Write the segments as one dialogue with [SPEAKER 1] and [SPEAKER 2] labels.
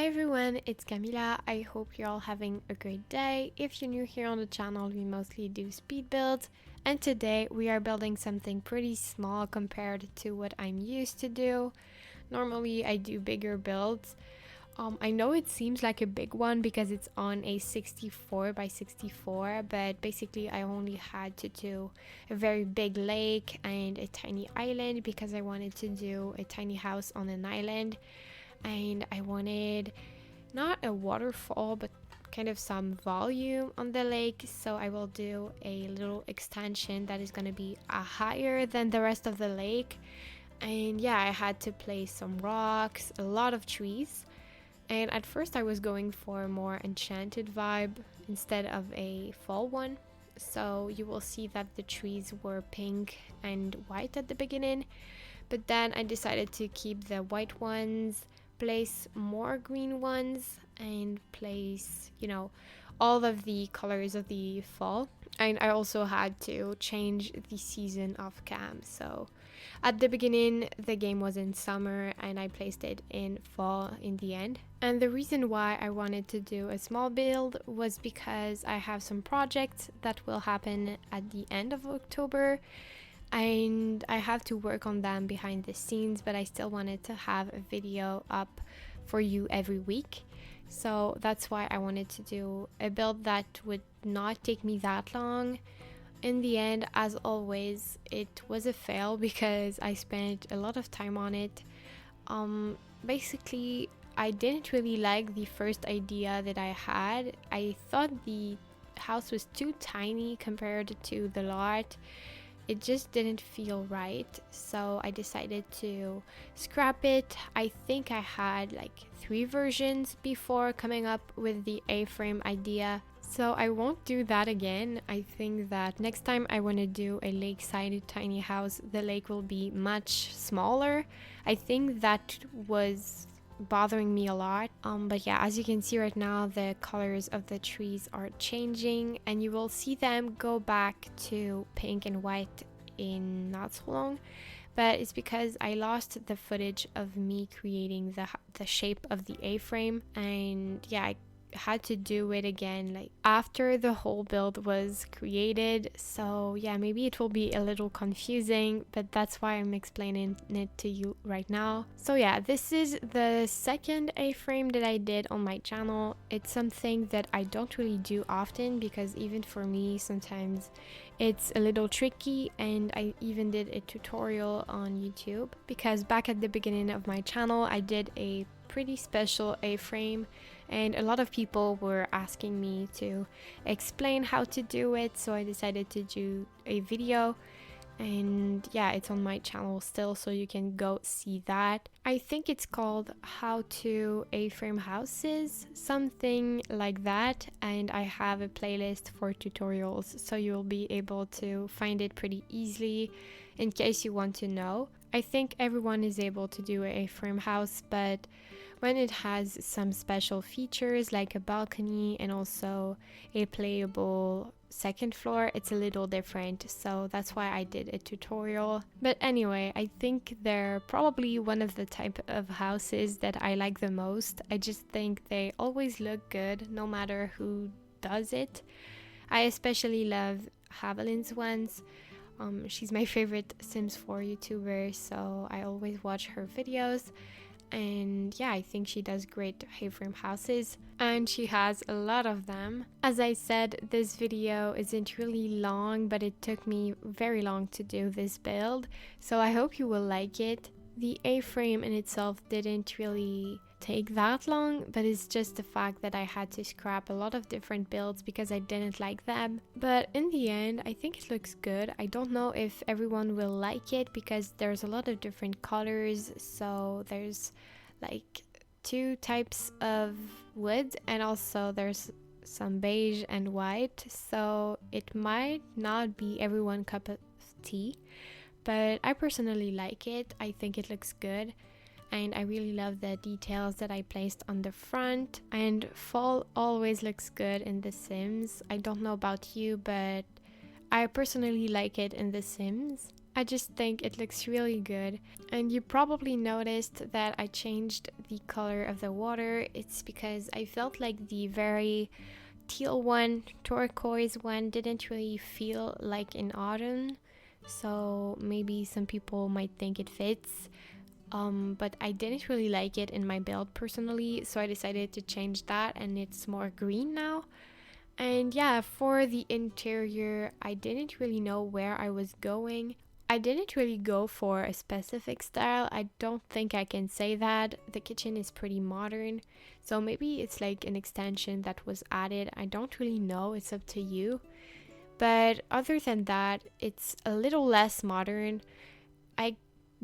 [SPEAKER 1] Hi everyone, it's Kamila. I hope you're all having a great day. If you're new here on the channel, we mostly do speed builds, and today we are building something pretty small compared to what I'm used to do. Normally I do bigger builds. I know it seems like a big one because it's on a 64 by 64, but basically I only had to do a very big lake and a tiny island because I wanted to do a tiny house on an island. And I wanted not a waterfall but kind of some volume on the lake, so I will do a little extension that is going to be higher than the rest of the lake. And yeah, I had to place some rocks, a lot of trees, and at first I was going for a more enchanted vibe instead of a fall one. So you will see that the trees were pink and white at the beginning, but then I decided to keep the white ones, place more green ones, and place, all of the colors of the fall. And I also had to change the season of Cam. So at the beginning the game was in summer and I placed it in fall in the end. And the reason why I wanted to do a small build was because I have some projects that will happen at the end of October, and I have to work on them behind the scenes, but I still wanted to have a video up for you every week. So that's why I wanted to do a build that would not take me that long. In the end, as always, it was a fail because I spent a lot of time on it. Basically, I didn't really like the first idea that I had. I thought the house was too tiny compared to the lot. It just didn't feel right, so I decided to scrap it. I think I had like 3 versions before coming up with the A-frame idea, so I won't do that again. I think that next time I want to do a lakeside tiny house, the lake will be much smaller. I think that was bothering me a lot, but yeah, as you can see right now, the colors of the trees are changing and you will see them go back to pink and white in not so long. But it's because I lost the footage of me creating the shape of the A-frame, and yeah, I had to do it again like after the whole build was created. So yeah, maybe it will be a little confusing, but that's why I'm explaining it to you right now. So yeah, this is the second A-frame that I did on my channel. It's something that I don't really do often because even for me sometimes it's a little tricky, and I even did a tutorial on YouTube because back at the beginning of my channel I did a pretty special A-frame and a lot of people were asking me to explain how to do it, so I decided to do a video. And yeah, it's on my channel still, so you can go see that. I think it's called How to A-frame Houses, something like that, and I have a playlist for tutorials, so you'll be able to find it pretty easily in case you want to know. I think everyone is able to do a A-frame house, but when it has some special features like a balcony and also a playable second floor, it's a little different, so that's why I did a tutorial. But anyway, I think they're probably one of the type of houses that I like the most. I just think they always look good no matter who does it. I especially love Haviland's ones. She's my favorite Sims 4 YouTuber, so I always watch her videos. And yeah, I think she does great A-frame houses and she has a lot of them. As I said, this video isn't really long, but it took me very long to do this build, so I hope you will like it. The A-frame in itself didn't really take that long, but it's just the fact that I had to scrap a lot of different builds because I didn't like them. But in the end, I think it looks good. I don't know if everyone will like it because there's a lot of different colors. So there's like 2 types of wood, and also there's some beige and white, so it might not be everyone's cup of tea, but I personally like it. I think it looks good, and I really love the details that I placed on the front. And fall always looks good in The Sims. I don't know about you, but I personally like it in The Sims. I just think it looks really good. And you probably noticed that I changed the color of the water. It's because I felt like the very teal one, turquoise one, didn't really feel like in autumn. So maybe some people might think it fits. But I didn't really like it in my build personally, so I decided to change that, and it's more green now. And yeah, for the interior, I didn't really know where I was going. I didn't really go for a specific style. I don't think I can say that. The kitchen is pretty modern, so maybe it's like an extension that was added. I don't really know, it's up to you. But other than that, it's a little less modern. I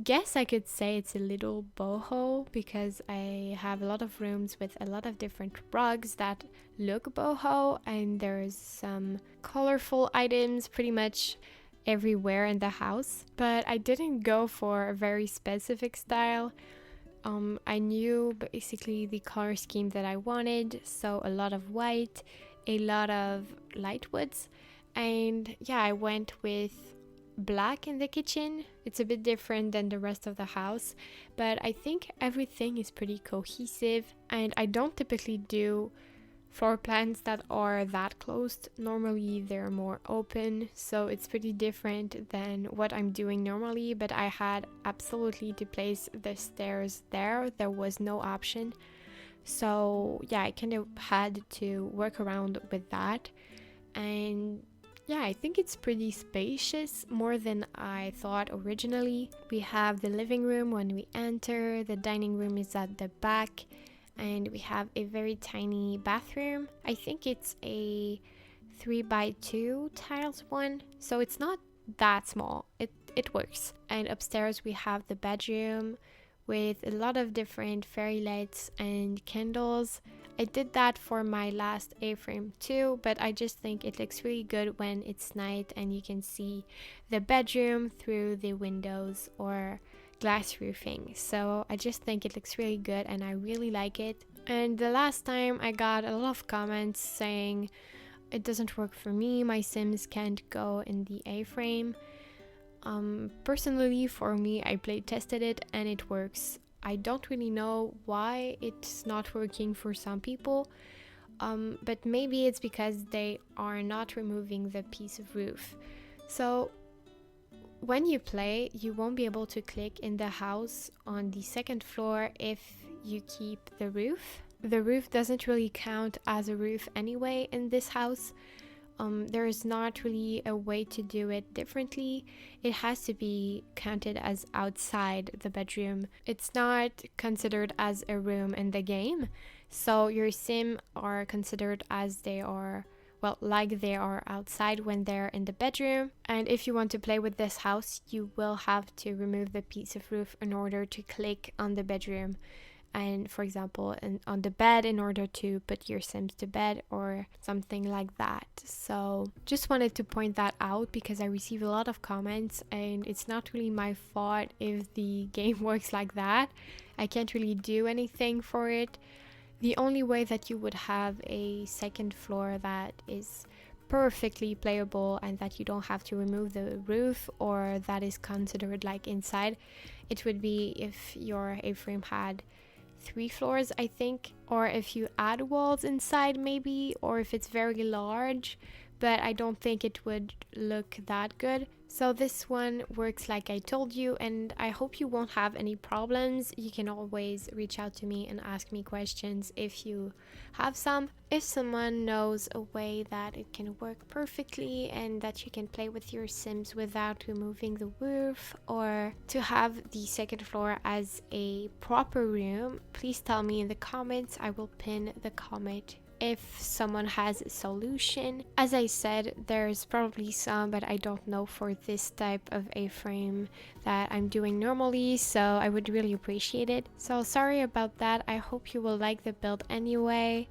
[SPEAKER 1] guess I could say it's a little boho because I have a lot of rooms with a lot of different rugs that look boho, and there's some colorful items pretty much everywhere in the house. But I didn't go for a very specific style. I knew basically the color scheme that I wanted, so a lot of white, a lot of light woods, and yeah, I went with black in the kitchen. It's a bit different than the rest of the house, but I think everything is pretty cohesive, and I don't typically do floor plans that are that closed. Normally they're more open, so it's pretty different than what I'm doing normally, but I had absolutely to place the stairs there. There was no option. So yeah, I kind of had to work around with that. And yeah, I think it's pretty spacious, more than I thought originally. We have the living room when we enter, the dining room is at the back, and we have a very tiny bathroom. I think it's a 3x2 tiles one, so it's not that small. It works. And upstairs we have the bedroom with a lot of different fairy lights and candles. I did that for my last A-frame too, but I just think it looks really good when it's night and you can see the bedroom through the windows or glass roofing. So I just think it looks really good and I really like it. And the last time I got a lot of comments saying it doesn't work for me, my Sims can't go in the A-frame. Personally, for me, I play tested it and it works. I don't really know why it's not working for some people, but maybe it's because they are not removing the piece of roof. So when you play, you won't be able to click in the house on the second floor if you keep the roof. The roof doesn't really count as a roof anyway in this house. There is not really a way to do it differently. It has to be counted as outside the bedroom. It's not considered as a room in the game. So your sim are considered as they are, well, like they are outside when they're in the bedroom. And if you want to play with this house, you will have to remove the piece of roof in order to click on the bedroom. And for example, on the bed in order to put your Sims to bed or something like that. So just wanted to point that out because I receive a lot of comments and it's not really my fault if the game works like that. I can't really do anything for it. The only way that you would have a second floor that is perfectly playable and that you don't have to remove the roof or that is considered like inside, it would be if your A-frame had 3 floors, I think, or if you add walls inside maybe, or if it's very large, but I don't think it would look that good. So this one works like I told you, and I hope you won't have any problems. You can always reach out to me and ask me questions if you have some. If someone knows a way that it can work perfectly and that you can play with your Sims without removing the roof, or to have the second floor as a proper room, please tell me in the comments. I will pin the comment if someone has a solution. As I said, there's probably some, but I don't know for this type of A-frame that I'm doing normally, so I would really appreciate it. So sorry about that. I hope you will like the build anyway.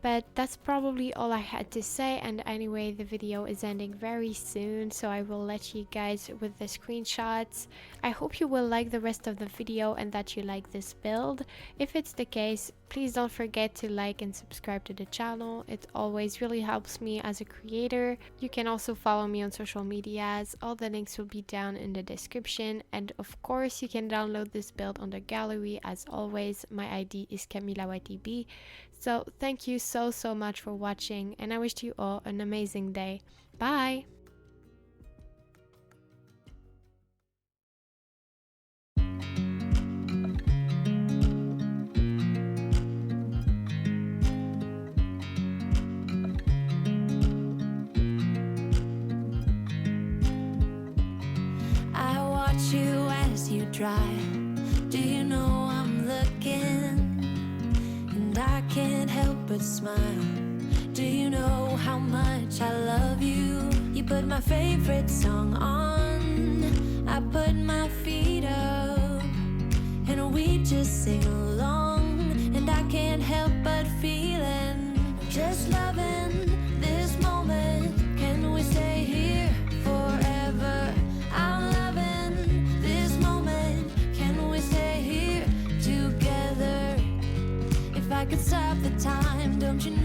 [SPEAKER 1] But that's probably all I had to say, and anyway, the video is ending very soon, so I will let you guys with the screenshots. I hope you will like the rest of the video and that you like this build. If it's the case, please don't forget to like and subscribe to the channel. It always really helps me as a creator. You can also follow me on social medias. All the links will be down in the description, and of course you can download this build on the gallery. As always, my ID is KamilaYtb. So thank you so much for watching, and I wish you all an amazing day. Bye!
[SPEAKER 2] I watch you as you drive. Do you know I'm looking? And I can't help but smile. Do you know how much I love you? You put my favorite song on, I put my feet up, and we just sing along. And I can't help but feeling, just loving this moment. Can we stay here forever? I'm loving this moment. Can we stay here together? If I could stop the time, don't you know